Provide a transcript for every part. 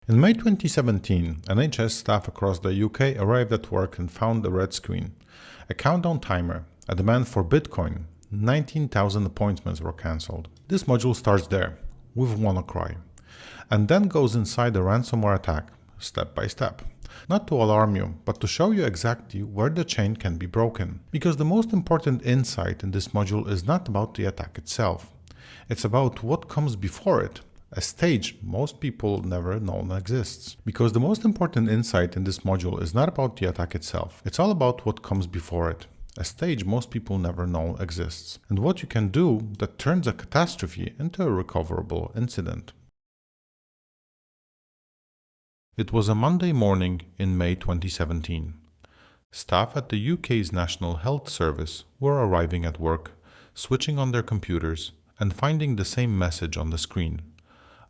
In May 2017, NHS staff across the UK arrived at work and found a red screen, a countdown timer, a demand for Bitcoin. 19,000 appointments were cancelled. This module starts there, with WannaCry, and then goes inside the ransomware attack, step by step. Not to alarm you, but to show you exactly where the chain can be broken. Because the most important insight in this module is not about the attack itself. It's about what comes before it, a stage most people never know exists. Because the most important insight in this module is not about the attack itself. It's all about what comes before it, a stage most people never know exists, and what you can do that turns a catastrophe into a recoverable incident. It was a Monday morning in May 2017. Staff at the UK's National Health Service were arriving at work, switching on their computers, and finding the same message on the screen.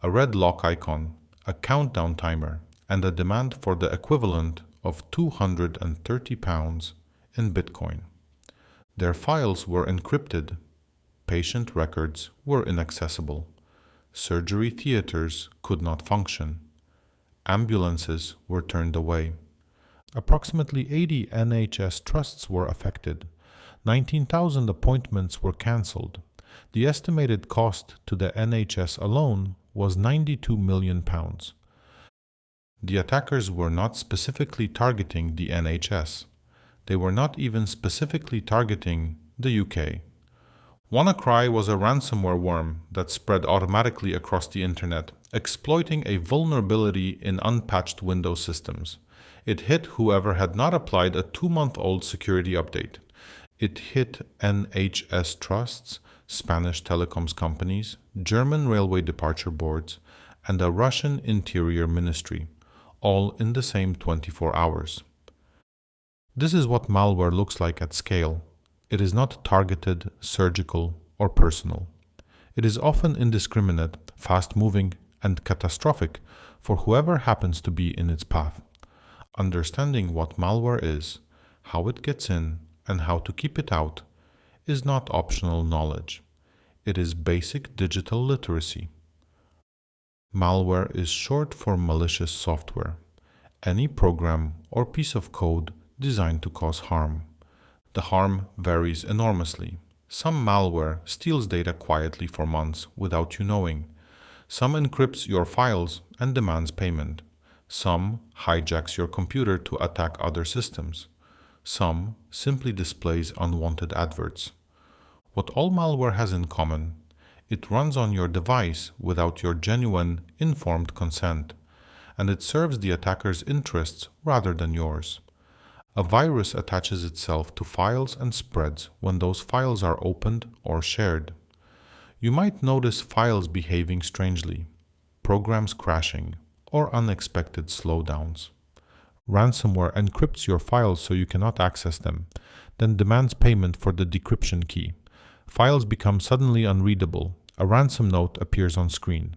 A red lock icon, a countdown timer, and a demand for the equivalent of £230 in Bitcoin. Their files were encrypted. Patient records were inaccessible. Surgery theaters could not function. Ambulances were turned away. Approximately 80 NHS trusts were affected. 19,000 appointments were cancelled. The estimated cost to the NHS alone was £92 million. The attackers were not specifically targeting the NHS. They were not even specifically targeting the UK. WannaCry was a ransomware worm that spread automatically across the internet, exploiting a vulnerability in unpatched Windows systems. It hit whoever had not applied a 2-month-old security update. It hit NHS trusts, Spanish telecoms companies, German railway departure boards, and a Russian interior ministry, all in the same 24 hours. This is what malware looks like at scale. It is not targeted, surgical, or personal. It is often indiscriminate, fast-moving, and catastrophic for whoever happens to be in its path. Understanding what malware is, how it gets in, and how to keep it out is not optional knowledge. It is basic digital literacy. Malware is short for malicious software, any program or piece of code designed to cause harm. The harm varies enormously. Some malware steals data quietly for months without you knowing. Some encrypts your files and demands payment. Some hijacks your computer to attack other systems. Some simply displays unwanted adverts. What all malware has in common: it runs on your device without your genuine, informed consent, and it serves the attacker's interests rather than yours. A virus attaches itself to files and spreads when those files are opened or shared. You might notice files behaving strangely, programs crashing, or unexpected slowdowns. Ransomware encrypts your files so you cannot access them, then demands payment for the decryption key. Files become suddenly unreadable. A ransom note appears on screen.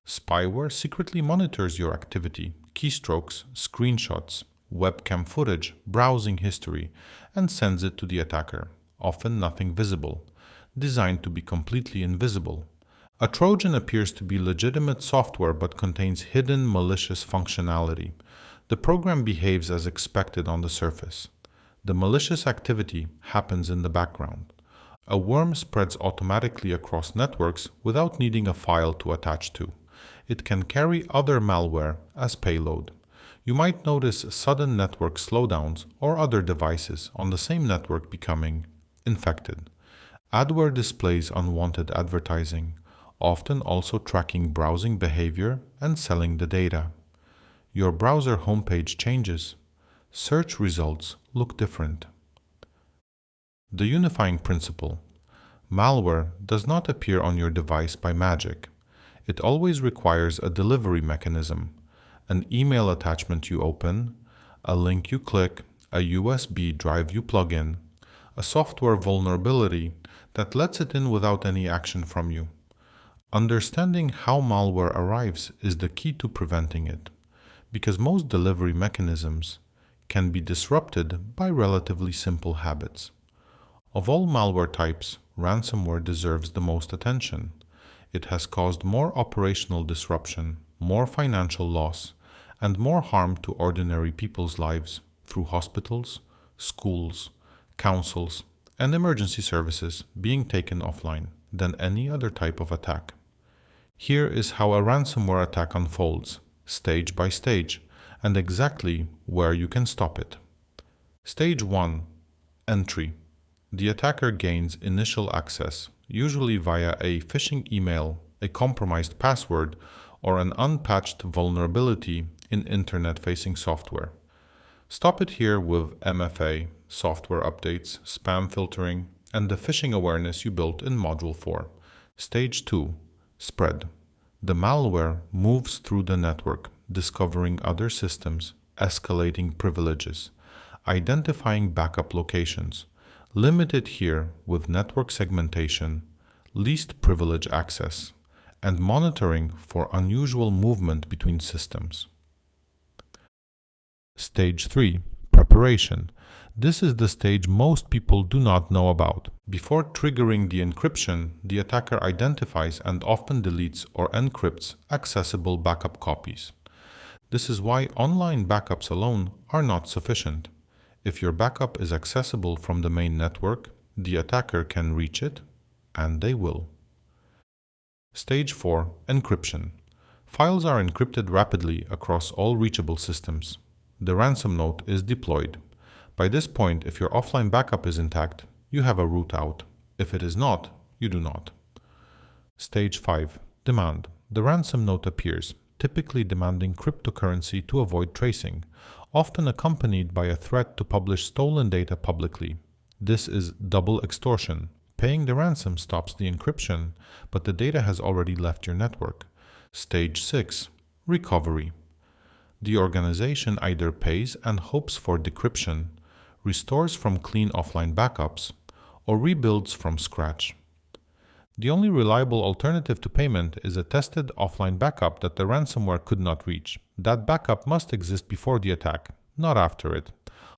Spyware secretly monitors your activity, keystrokes, screenshots, webcam footage, browsing history, and sends it to the attacker, often nothing visible, designed to be completely invisible. A Trojan appears to be legitimate software but contains hidden malicious functionality. The program behaves as expected on the surface. The malicious activity happens in the background. A worm spreads automatically across networks without needing a file to attach to. It can carry other malware as payload. You might notice sudden network slowdowns or other devices on the same network becoming infected. Adware displays unwanted advertising, often also tracking browsing behavior and selling the data. Your browser homepage changes. Search results look different. The unifying principle: malware does not appear on your device by magic. It always requires a delivery mechanism. An email attachment you open, a link you click, a USB drive you plug in, a software vulnerability that lets it in without any action from you. Understanding how malware arrives is the key to preventing it, because most delivery mechanisms can be disrupted by relatively simple habits. Of all malware types, ransomware deserves the most attention. It has caused more operational disruption, more financial loss, and more harm to ordinary people's lives through hospitals, schools, councils, and emergency services being taken offline than any other type of attack. Here is how a ransomware attack unfolds, stage by stage, and exactly where you can stop it. Stage 1. Entry. The attacker gains initial access, usually via a phishing email, a compromised password, or an unpatched vulnerability in internet-facing software. Stop it here with MFA, software updates, spam filtering, and the phishing awareness you built in Module 4. Stage 2. Spread. The malware moves through the network, discovering other systems, escalating privileges, identifying backup locations, limited here with network segmentation, least privilege access, and monitoring for unusual movement between systems. Stage 3. Preparation. This is the stage most people do not know about. Before triggering the encryption, the attacker identifies and often deletes or encrypts accessible backup copies. This is why online backups alone are not sufficient. If your backup is accessible from the main network, the attacker can reach it, and they will. Stage 4. Encryption. Files are encrypted rapidly across all reachable systems. The ransom note is deployed. By this point, if your offline backup is intact, you have a route out. If it is not, you do not. Stage 5. Demand. The ransom note appears, typically demanding cryptocurrency to avoid tracing, often accompanied by a threat to publish stolen data publicly. This is double extortion. Paying the ransom stops the encryption, but the data has already left your network. Stage 6. Recovery. The organization either pays and hopes for decryption, restores from clean offline backups, or rebuilds from scratch. The only reliable alternative to payment is a tested offline backup that the ransomware could not reach. That backup must exist before the attack, not after it.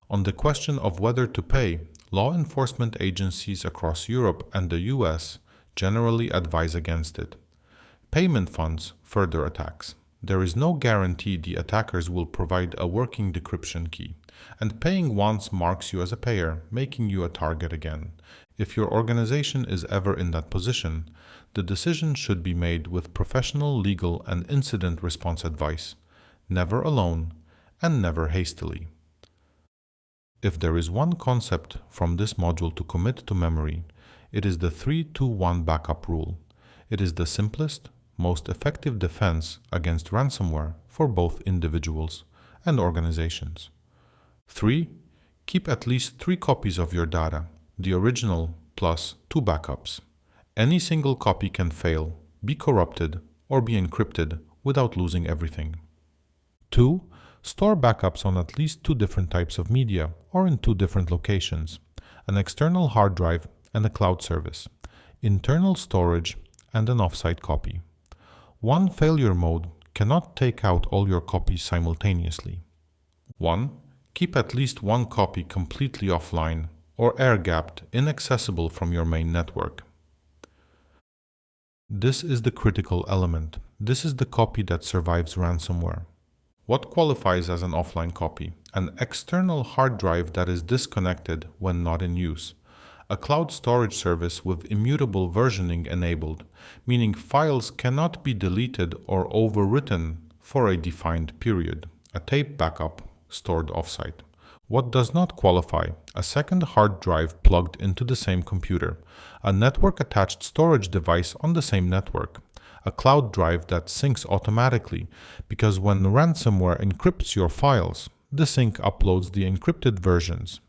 On the question of whether to pay, law enforcement agencies across Europe and the US generally advise against it. Payment funds further attacks. There is no guarantee the attackers will provide a working decryption key, and paying once marks you as a payer, making you a target again. If your organization is ever in that position, the decision should be made with professional legal and incident response advice, never alone and never hastily. If there is one concept from this module to commit to memory, it is the 3-2-1 backup rule. It is the simplest, most effective defense against ransomware for both individuals and organizations. 3. Keep at least 3 copies of your data, the original plus 2 backups. Any single copy can fail, be corrupted, or be encrypted without losing everything. 2. Store backups on at least 2 different types of media or in 2 different locations, an external hard drive and a cloud service, internal storage, and an offsite copy. One failure mode cannot take out all your copies simultaneously. 1. Keep at least 1 copy completely offline or air-gapped, inaccessible from your main network. This is the critical element. This is the copy that survives ransomware. What qualifies as an offline copy? An external hard drive that is disconnected when not in use. A cloud storage service with immutable versioning enabled, meaning files cannot be deleted or overwritten for a defined period. A tape backup stored offsite. What does not qualify? A second hard drive plugged into the same computer. A network-attached storage device on the same network. A cloud drive that syncs automatically, because when ransomware encrypts your files, the sync uploads the encrypted versions.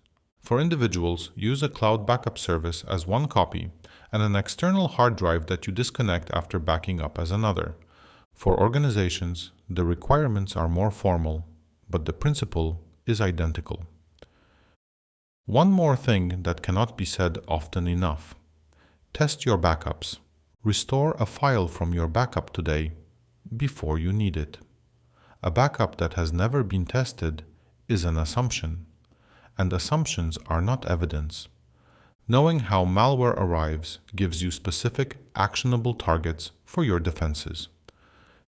For individuals, use a cloud backup service as 1 copy and an external hard drive that you disconnect after backing up as another. For organizations, the requirements are more formal, but the principle is identical. One more thing that cannot be said often enough. Test your backups. Restore a file from your backup today before you need it. A backup that has never been tested is an assumption, and assumptions are not evidence. Knowing how malware arrives gives you specific, actionable targets for your defenses.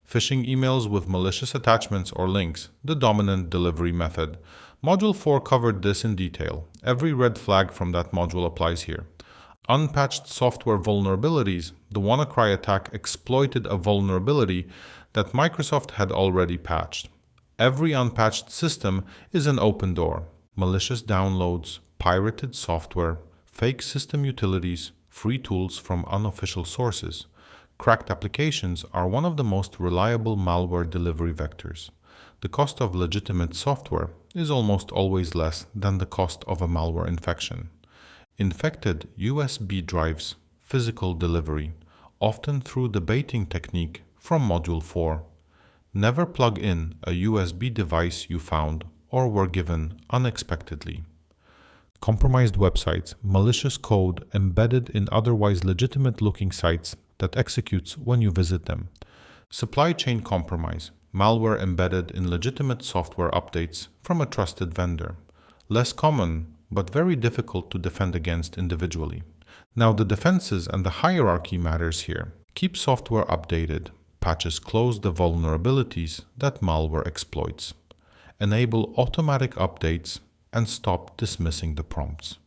Phishing emails with malicious attachments or links, the dominant delivery method. Module 4 covered this in detail. Every red flag from that module applies here. Unpatched software vulnerabilities. The WannaCry attack exploited a vulnerability that Microsoft had already patched. Every unpatched system is an open door. Malicious downloads, pirated software, fake system utilities, free tools from unofficial sources. Cracked applications are one of the most reliable malware delivery vectors. The cost of legitimate software is almost always less than the cost of a malware infection. Infected USB drives, physical delivery, often through the baiting technique from Module 4. Never plug in a USB device you found or were given unexpectedly. Compromised websites, malicious code embedded in otherwise legitimate-looking sites that executes when you visit them. Supply chain compromise, malware embedded in legitimate software updates from a trusted vendor. Less common, but very difficult to defend against individually. Now the defenses and the hierarchy matters here. Keep software updated. Patches close the vulnerabilities that malware exploits. Enable automatic updates and stop dismissing the prompts.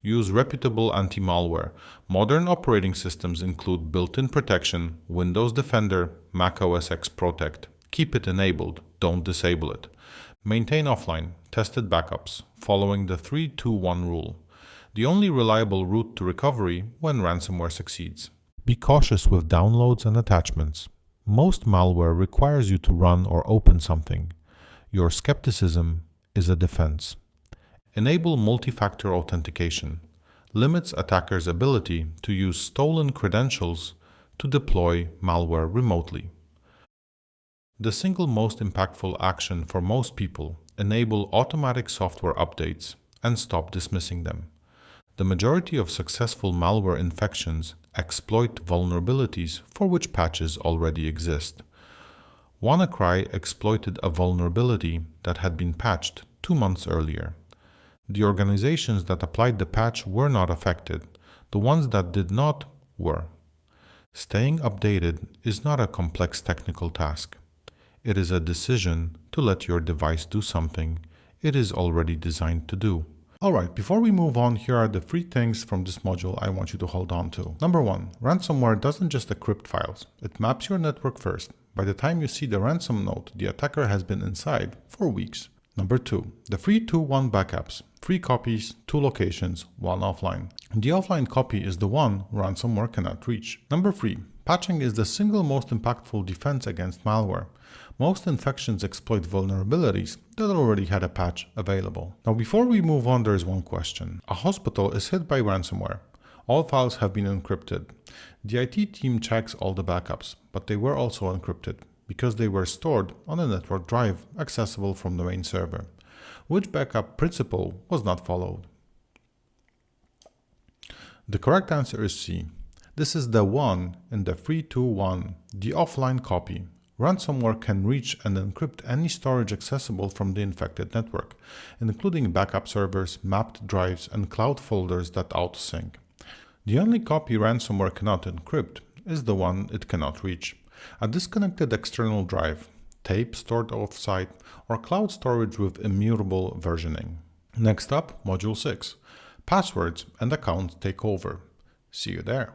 Use reputable anti-malware. Modern operating systems include built-in protection, Windows Defender, Mac OS X Protect. Keep it enabled, don't disable it. Maintain offline, tested backups, following the 3-2-1 rule. The only reliable route to recovery when ransomware succeeds. Be cautious with downloads and attachments. Most malware requires you to run or open something. Your skepticism is a defense. Enable multi-factor authentication. Limits attackers' ability to use stolen credentials to deploy malware remotely. The single most impactful action for most people: enable automatic software updates and stop dismissing them. The majority of successful malware infections exploit vulnerabilities for which patches already exist. WannaCry exploited a vulnerability that had been patched 2 months earlier. The organizations that applied the patch were not affected. The ones that did not were. Staying updated is not a complex technical task. It is a decision to let your device do something it is already designed to do. Alright, before we move on, here are the 3 things from this module I want you to hold on to. Number 1, ransomware doesn't just decrypt files. It maps your network first. By the time you see the ransom note, the attacker has been inside for weeks. Number 2, the 3-2-1 backups. 3 copies, 2 locations, 1 offline. The offline copy is the one ransomware cannot reach. Number 3, patching is the single most impactful defense against malware. Most infections exploit vulnerabilities that already had a patch available. Now before we move on, there is one question. A hospital is hit by ransomware. All files have been encrypted. The IT team checks all the backups, but they were also encrypted because they were stored on a network drive accessible from the main server. Which backup principle was not followed? The correct answer is C. This is the one in the 3-2-1, the offline copy. Ransomware can reach and encrypt any storage accessible from the infected network, including backup servers, mapped drives, and cloud folders that autosync. The only copy ransomware cannot encrypt is the one it cannot reach: a disconnected external drive, tape stored off-site, or cloud storage with immutable versioning. Next up, Module 6. Passwords and accounts takeover. See you there.